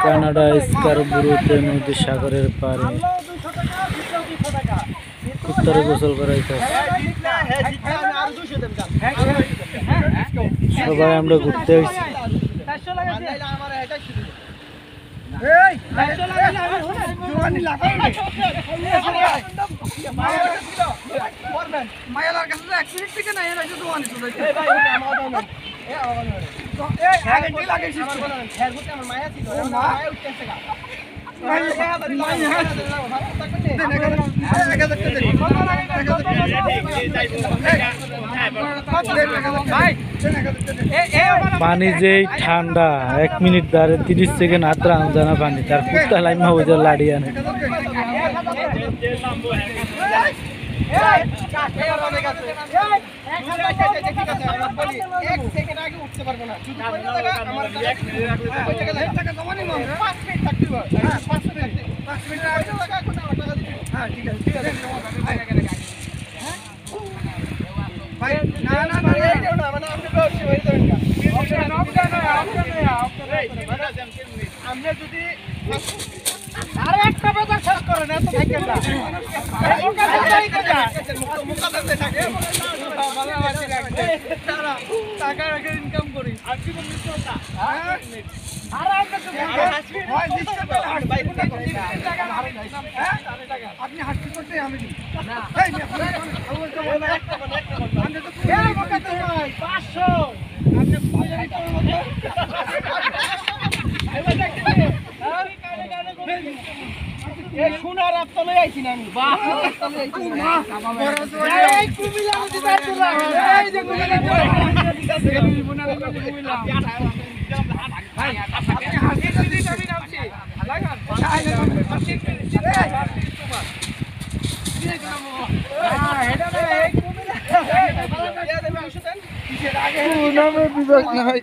Canada স্কারবুরোতে নদী সাগরের পাড়ে উত্তরে গোসল করাইতে সবাই আমরা ঘুরতে আসছি। পানি যেই ঠান্ডা 1 মিনিট ধরে 30 সেকেন্ড হাতরা জানা পানি তার কুত্তা লাইমা ওদের লাড়ি আনে। সোনার আপতলে আইছি না আমি নামে বিবেক নাই।